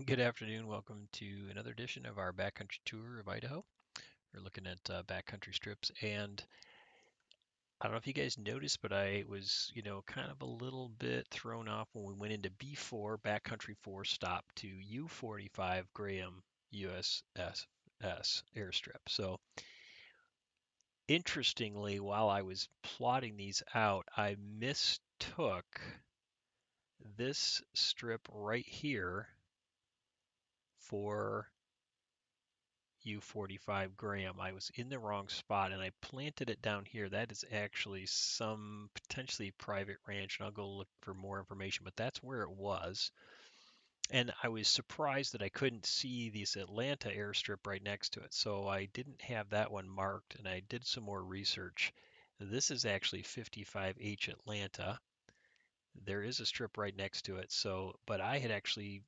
Good afternoon. Welcome to another edition of our backcountry tour of Idaho. We're looking at backcountry strips, and I don't know if you guys noticed, but I was, kind of a little bit thrown off when we went into B4, backcountry 4 stop to U45 Graham USFS airstrip. So, interestingly, while I was plotting these out, I mistook this strip right here for U45 Graham. I was in the wrong spot and I planted it down here. That is actually some potentially private ranch, and I'll go look for more information, but that's where it was. And I was surprised that I couldn't see this Atlanta airstrip right next to it. So I didn't have that one marked, and I did some more research. This is actually 55H Atlanta. There is a strip right next to it. But I had actually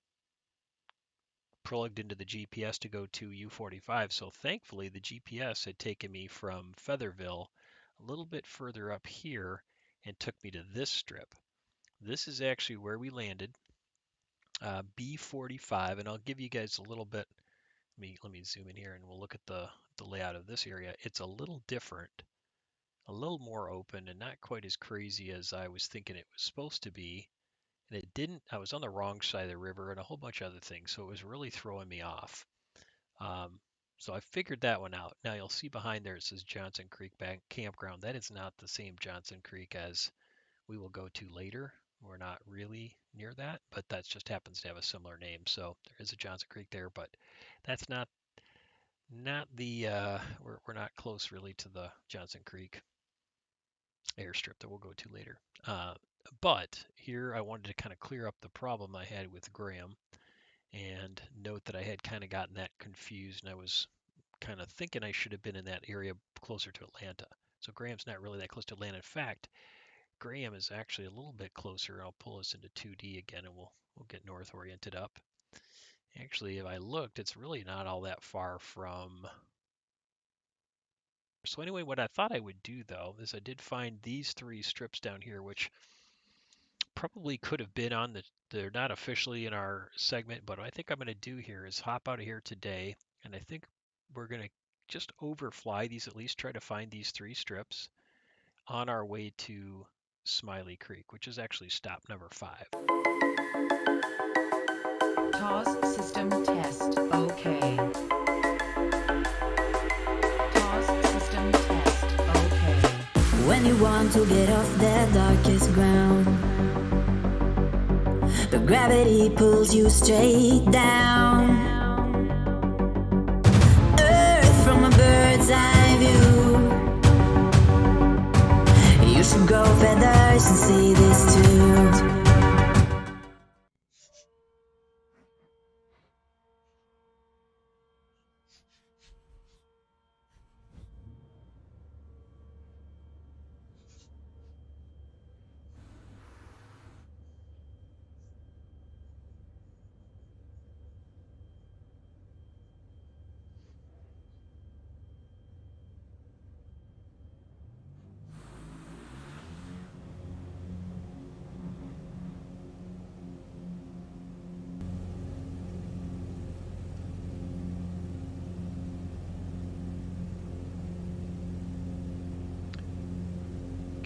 plugged into the GPS to go to U45. So thankfully, the GPS had taken me from Featherville a little bit further up here and took me to this strip. This is actually where we landed, B45, and I'll give you guys a little bit. Let me zoom in here and we'll look at the layout of this area. It's a little different, a little more open, and not quite as crazy as I was thinking it was supposed to be. And it didn't. I was on the wrong side of the river and a whole bunch of other things, so it was really throwing me off. Um, so I figured that one out. Now you'll see behind there it says Johnson Creek Bank Campground. That is not the same Johnson Creek as we will go to later. We're not really near that, but that just happens to have a similar name. So there is a Johnson Creek there, but that's not the we're not close really to the Johnson Creek airstrip that we'll go to later. But here I wanted to kind of clear up the problem I had with Graham and note that I had kind of gotten that confused, and I was kind of thinking I should have been in that area closer to Atlanta. So Graham's not really that close to Atlanta. In fact, Graham is actually a little bit closer. I'll pull us into 2D again, and we'll get north oriented up. Actually, if I looked, it's really not all that far from. So anyway, what I thought I would do though is I did find these three strips down here, which probably could have been on they're not officially in our segment, but what I think I'm going to do here is hop out of here today, and I think we're going to just overfly these, at least try to find these three strips on our way to Smiley Creek, which is actually stop number 5. TAWS system test. Okay. TAWS system test. Okay. When you want to get off the darkest ground, but gravity pulls you straight down. Earth from a bird's eye view. You should grow feathers and see this too.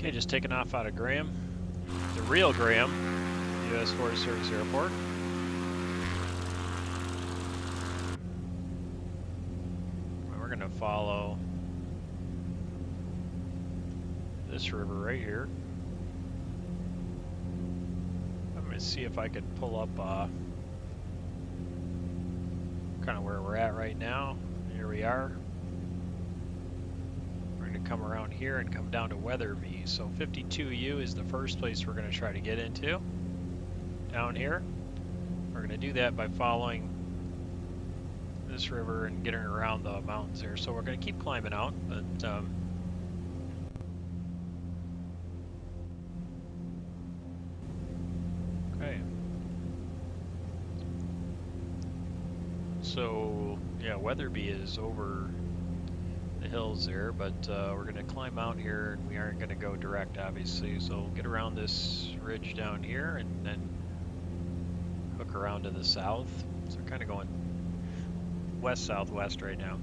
Okay, just taking off out of Graham, the real Graham, U.S. Forest Service Airport. We're going to follow this river right here. I'm going to see if I can pull up kind of where we're at right now. Here we are. To come around here and come down to Weatherby. So 52U is the first place we're going to try to get into down here. We're going to do that by following this river and getting around the mountains there. So we're going to keep climbing out, but okay. So yeah, Weatherby is over the hills there, but we're going to climb out here, and we aren't going to go direct obviously, so we'll get around this ridge down here and then hook look around to the south. So we're kind of going west-southwest right now.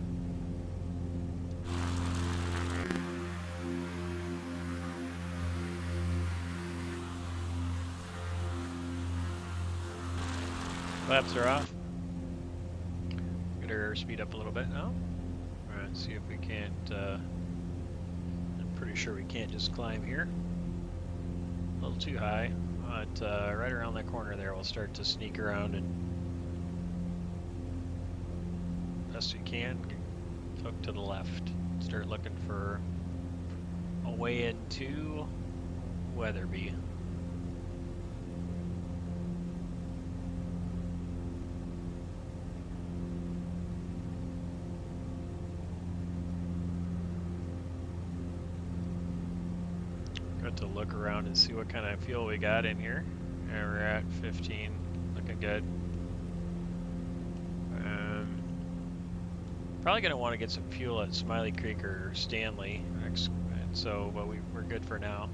Flaps are off. Get our airspeed up a little bit now. Alright, see if we can't, I'm pretty sure we can't just climb here. A little too high, but right around that corner there we'll start to sneak around and best we can hook to the left. Start looking for a way into Weatherby. Got to look around and see what kind of fuel we got in here. And we're at 15, looking good. Probably gonna want to get some fuel at Smiley Creek or Stanley, so but we're good for now.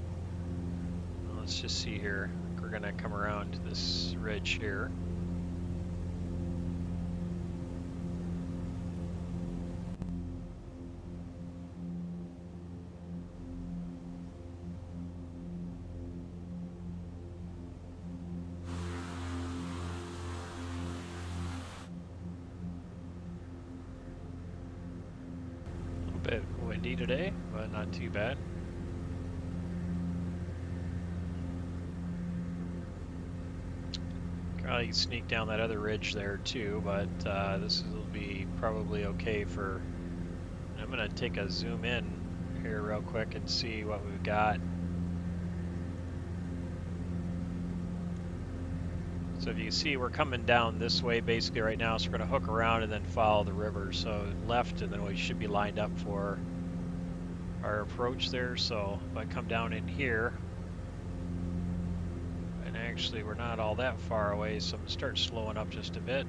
Let's just see here. We're gonna come around this ridge here. Bit windy today, but not too bad. Probably sneak down that other ridge there too, but this will be probably okay for. I'm gonna take a zoom in here real quick and see what we've got. So if you see, we're coming down this way basically right now, so we're going to hook around and then follow the river. So left, and then we should be lined up for our approach there. So if I come down in here, and actually we're not all that far away, so I'm going to start slowing up just a bit.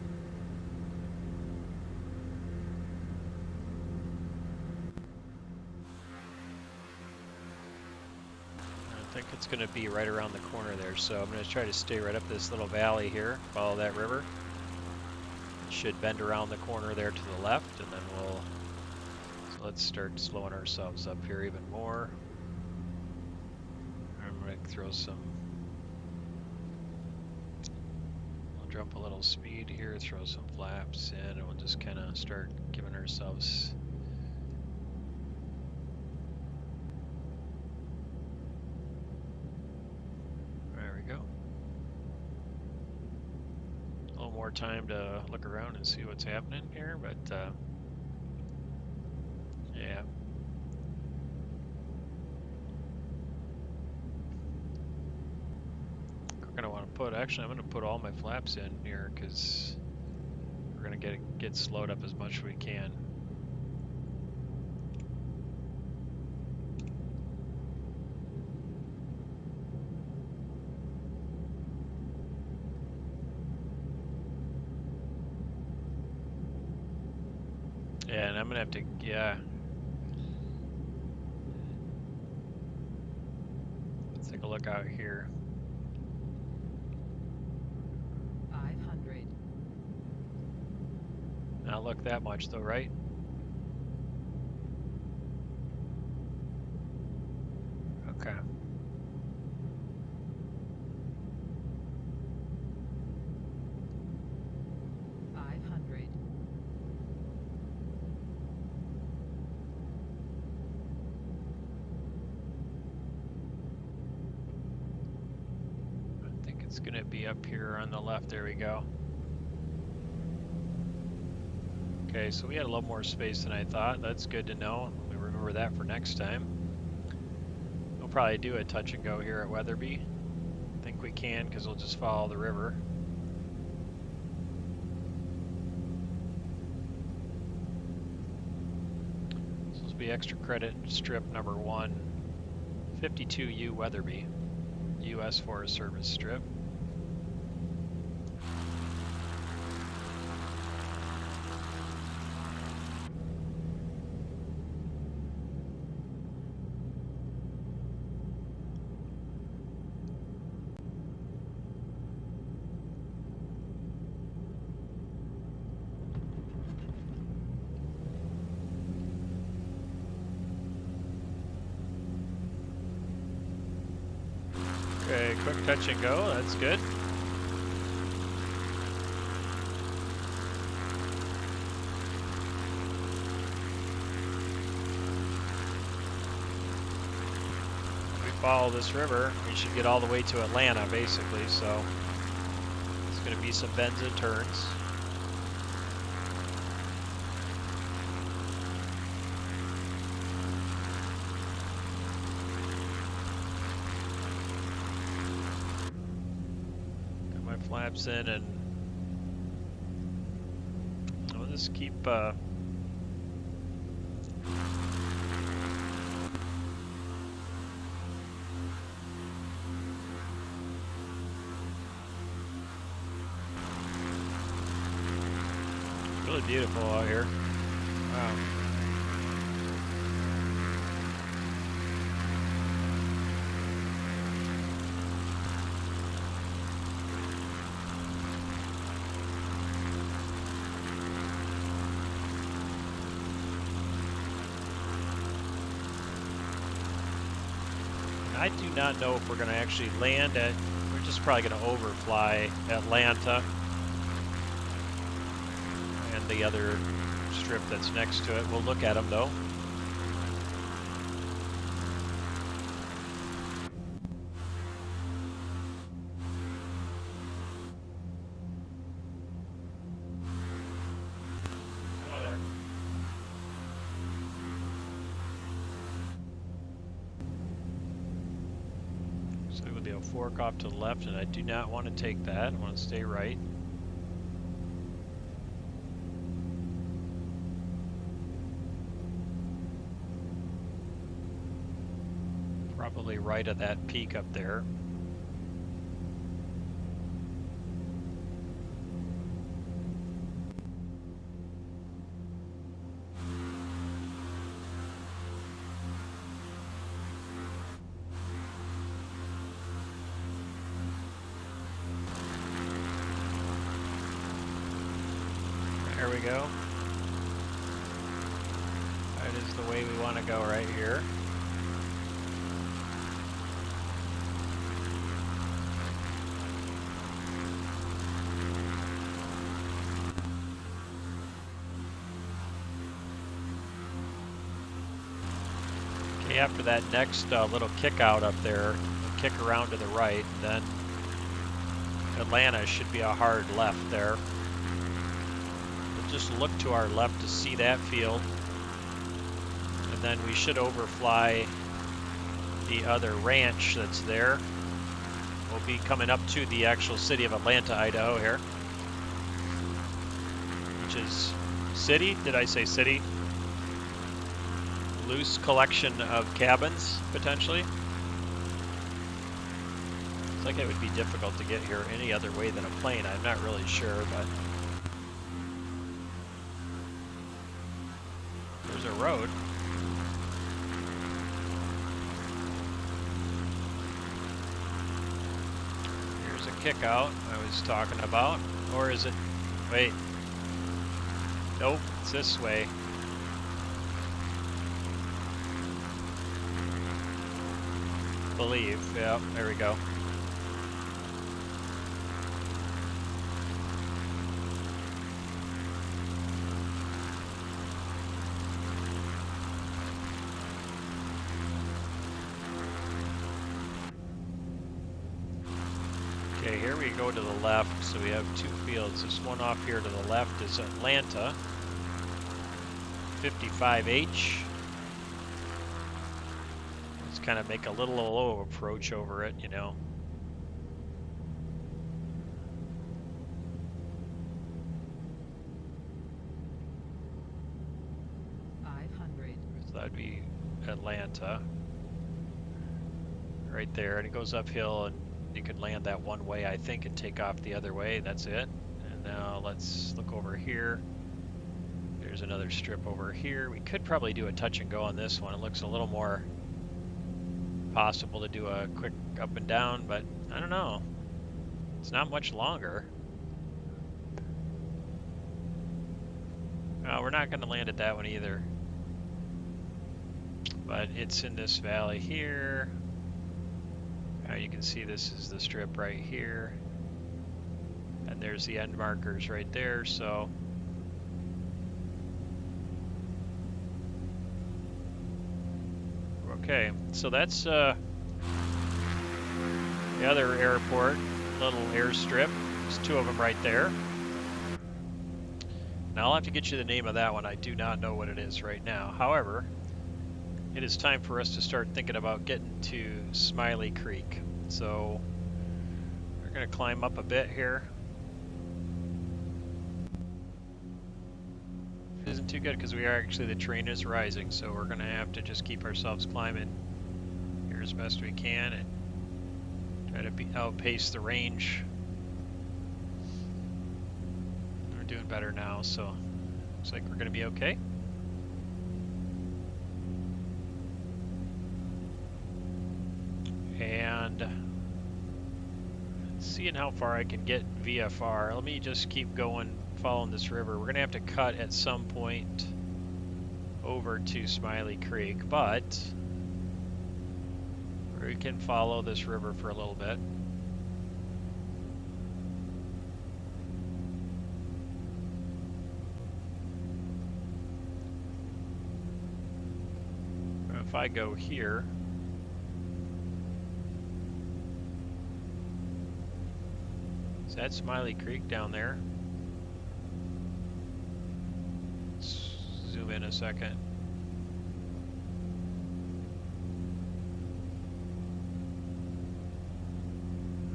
I think it's going to be right around the corner there, so I'm going to try to stay right up this little valley here, follow that river. It should bend around the corner there to the left, and then we'll, so let's start slowing ourselves up here even more. I'm going to throw some, we'll jump a little speed here, throw some flaps in, and we'll just kind of start giving ourselves more time to look around and see what's happening here, but yeah. We're gonna want to put, actually I'm gonna put all my flaps in here because we're gonna get slowed up as much as we can. Yeah, and I'm gonna have to, yeah. Let's take a look out here. 500. Not look that much though, right? Okay. It's gonna be up here on the left. There we go. Okay, so we had a little more space than I thought. That's good to know. We remember that for next time. We'll probably do a touch and go here at Weatherby. I think we can because we'll just follow the river. So this will be extra credit strip number 1, 52U Weatherby, U.S. Forest Service strip. touch and go. That's good. If we follow this river, we should get all the way to Atlanta, basically. So it's going to be some bends and turns. Flaps in, and I'll just keep really beautiful out here. Wow. I do not know if we're going to actually land at, we're just probably going to overfly Atlanta and the other strip that's next to it. We'll look at them though. A fork off to the left, and I do not want to take that. I want to stay right. Probably right at that peak up there. There we go. That is the way we want to go right here. Okay, after that next little kick out up there, we'll kick around to the right, then Atlanta should be a hard left there. Just look to our left to see that field, and then we should overfly the other ranch that's there. We'll be coming up to the actual city of Atlanta, Idaho here, which is city, did I say city? Loose collection of cabins, potentially. It's like it would be difficult to get here any other way than a plane. I'm not really sure, but there's a road. Here's a kick out I was talking about. Or is it? Wait. Nope, it's this way. Believe. Yeah, there we go. Okay, here we go to the left, so we have two fields. This one off here to the left is Atlanta, 55H. Let's kind of make a little low approach over it, you know. So that'd be Atlanta. Right there, and it goes uphill, and you can land that one way, I think, and take off the other way. That's it. And now let's look over here. There's another strip over here. We could probably do a touch and go on this one. It looks a little more possible to do a quick up and down, but I don't know. It's not much longer. No, we're not going to land at that one either. But it's in this valley here. You can see this is the strip right here. And there's the end markers right there, so okay, so that's the other airport, little airstrip. There's two of them right there. Now I'll have to get you the name of that one. I do not know what it is right now. However, it is time for us to start thinking about getting to Smiley Creek. So we're going to climb up a bit here. It isn't too good because we are actually, the terrain is rising, so we're going to have to just keep ourselves climbing here as best we can and try to outpace the range. We're doing better now, so looks like we're going to be okay. And seeing how far I can get VFR. Let me just keep going, following this river. We're going to have to cut at some point over to Smiley Creek, but we can follow this river for a little bit. If I go here, is that Smiley Creek down there? Let's zoom in a second.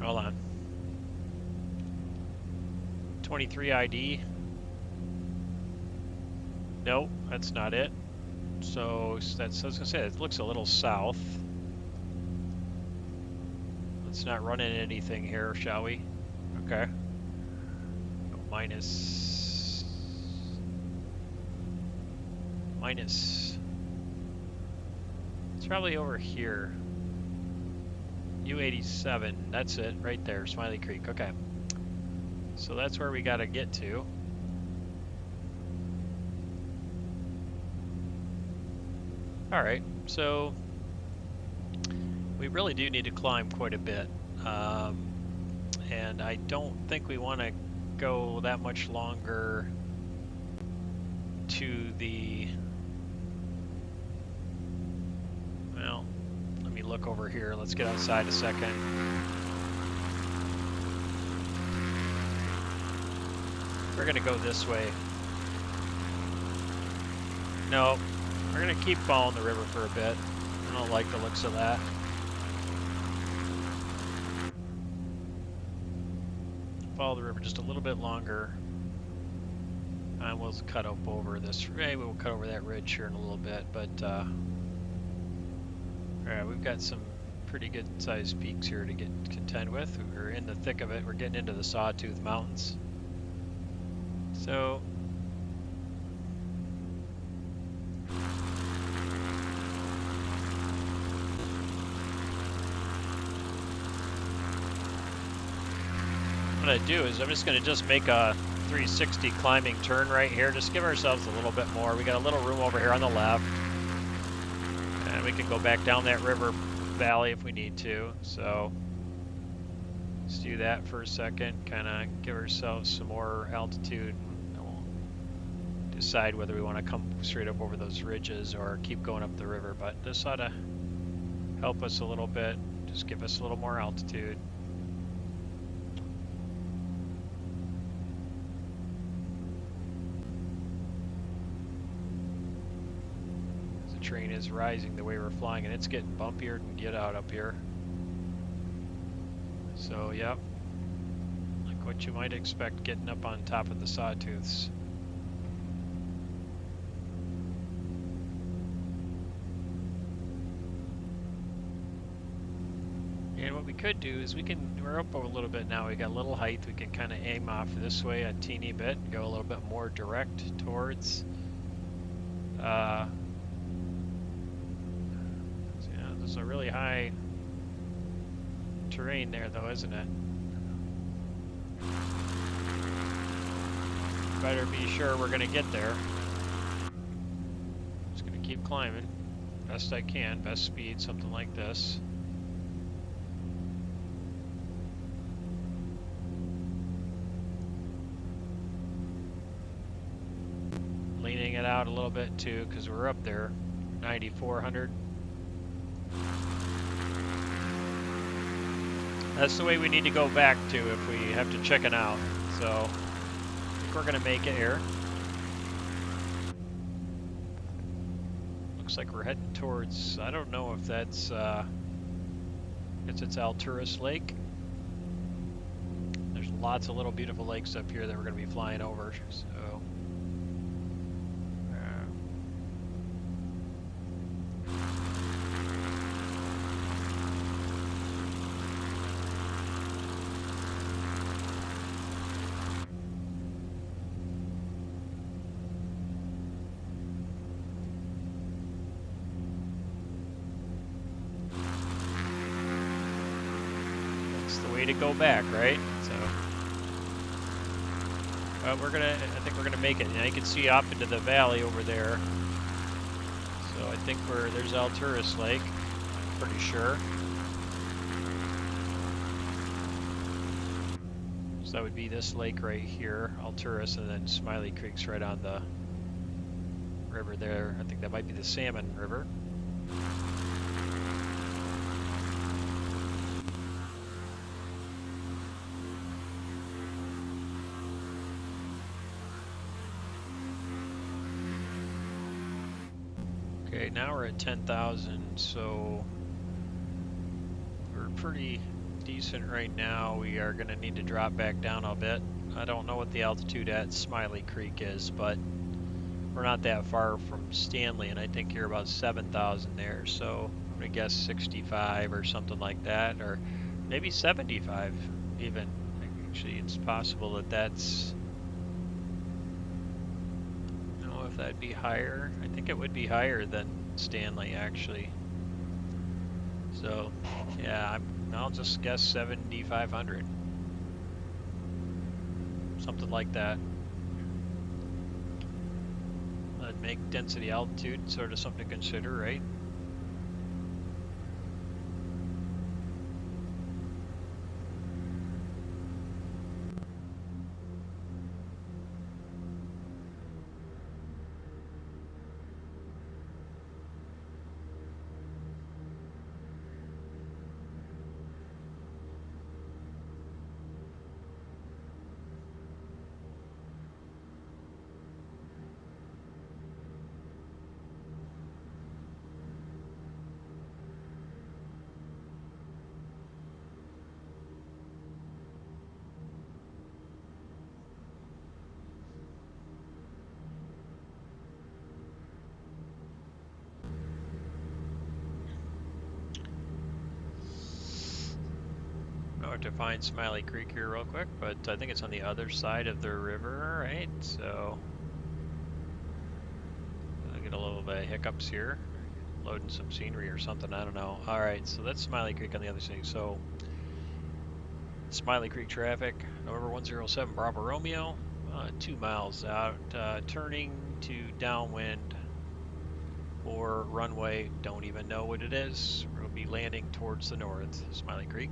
Hold on. 23 ID. Nope, that's not it. So that's, I was gonna say, it looks a little south. Let's not run into anything here, shall we? Okay. Minus. It's probably over here. U87, that's it, right there, Smiley Creek. Okay. So that's where we gotta get to. Alright, so we really do need to climb quite a bit. And I don't think we want to go that much longer to the, well, let me look over here. Let's get outside a second. We're going to go this way. No, we're going to keep following the river for a bit. I don't like the looks of that. Follow the river just a little bit longer, and we'll cut up over this. Maybe we'll cut over that ridge here in a little bit, but all right, we've got some pretty good sized peaks here to get contend with. We're in the thick of it. We're getting into the Sawtooth Mountains. So what I do is I'm just going to make a 360 climbing turn right here. Just give ourselves a little bit more. We got a little room over here on the left, and we can go back down that river valley if we need to. So let's do that for a second. Kind of give ourselves some more altitude, and we'll decide whether we want to come straight up over those ridges or keep going up the river. But this ought to help us a little bit. Just give us a little more altitude. Train is rising the way we're flying, and it's getting bumpier to get out up here. So yep, like what you might expect getting up on top of the Sawtooths. And what we could do is we're up a little bit now, we got a little height, we can kind of aim off this way a teeny bit and go a little bit more direct towards There's a really high terrain there though, isn't it? Better be sure we're gonna get there. Just gonna keep climbing best I can, best speed, something like this. it out a little bit too, because we're up there, 9,400. That's the way we need to go back to if we have to check it out. So I think we're gonna make it here. Looks like we're heading towards, I don't know if that's, it's Alturas Lake. There's lots of little beautiful lakes up here that we're gonna be flying over, so. To go back, right? So, I think we're gonna make it. Now you can see up into the valley over there. So I think there's Alturas Lake, I'm pretty sure. So that would be this lake right here, Alturas, and then Smiley Creek's right on the river there. I think that might be the Salmon River. Okay, now we're at 10,000, so we're pretty decent right now. We are going to need to drop back down a bit. I don't know what the altitude at Smiley Creek is, but we're not that far from Stanley, and I think you're about 7,000 there, so I'm going to guess 65 or something like that, or maybe 75 even. Actually, it's possible that that's... if that'd be higher. I think it would be higher than Stanley actually. So yeah, I'll just guess 7,500. Something like that. That'd make density altitude sort of something to consider, right? To find Smiley Creek here real quick, but I think it's on the other side of the river, right? So I get a little bit of hiccups here, loading some scenery or something, I don't know. All right, so that's Smiley Creek on the other side. So Smiley Creek traffic, November 107 Bravo Romeo, 2 miles out, turning to downwind or runway, don't even know what it is. We'll be landing towards the north, Smiley Creek.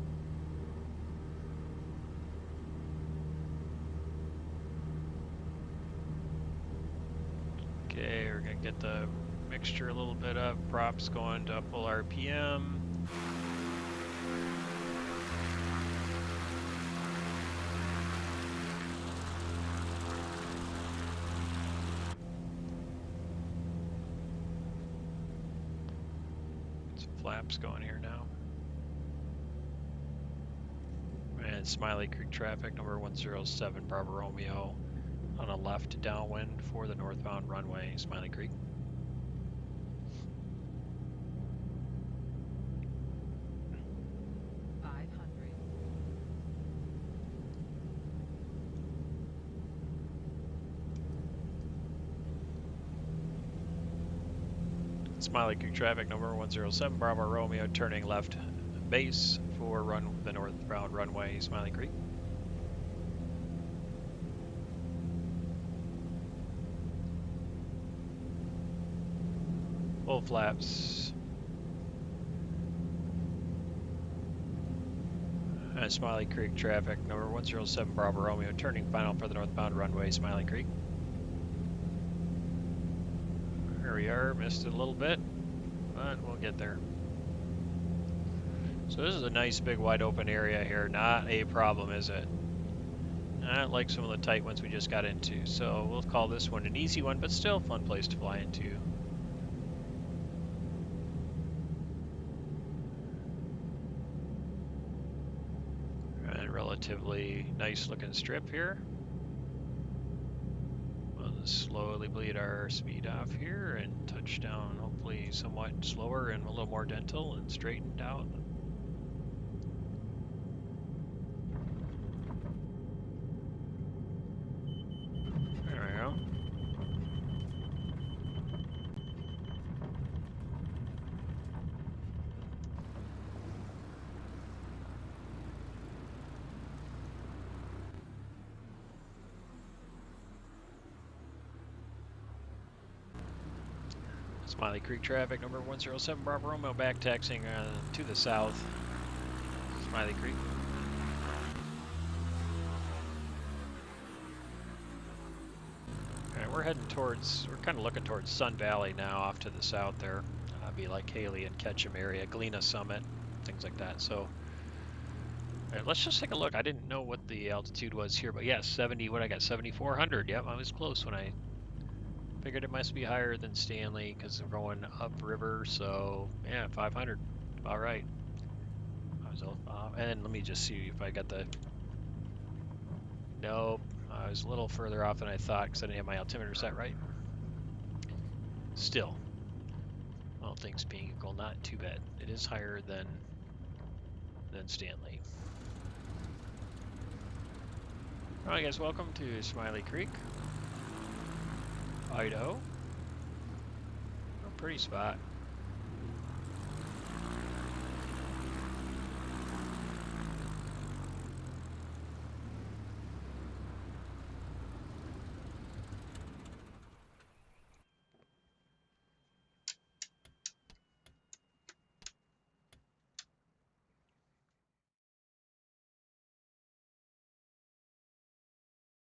Okay, we're gonna get the mixture a little bit up, props going to full RPM. Get some flaps going here now. And Smiley Creek traffic, number 107 Bravo Romeo. On a left downwind for the northbound runway, Smiley Creek. Smiley Creek traffic, number 107 Bravo Romeo, turning left base for the northbound runway, Smiley Creek. Full flaps. Smiley Creek traffic, number 107 Bravo Romeo, turning final for the northbound runway, Smiley Creek. There we are, missed it a little bit, but we'll get there. So this is a nice big wide open area here, not a problem, is it? Not like some of the tight ones we just got into, so we'll call this one an easy one, but still a fun place to fly into. And relatively nice looking strip here. We'll just slowly bleed our speed off here and touch down, hopefully somewhat slower and a little more gentle and straightened out. There we go. Smiley Creek traffic, number 107 Bravo Romeo, back taxiing to the south. Smiley Creek. Alright, we're heading towards, we're kind of looking towards Sun Valley now, off to the south there. Be like Haley and Ketchum area, Galena Summit, things like that. So, alright, let's just take a look. I didn't know what the altitude was here, but yeah, 70, what I got, 7,400. Yep, I was close when I figured it must be higher than Stanley because we're going upriver, so yeah, 500. All right. And let me just see if I got the. Nope, I was a little further off than I thought because I didn't have my altimeter set right. Still, all things being equal, not too bad. It is higher than Stanley. All right, guys, welcome to Smiley Creek, Idaho. A pretty spot.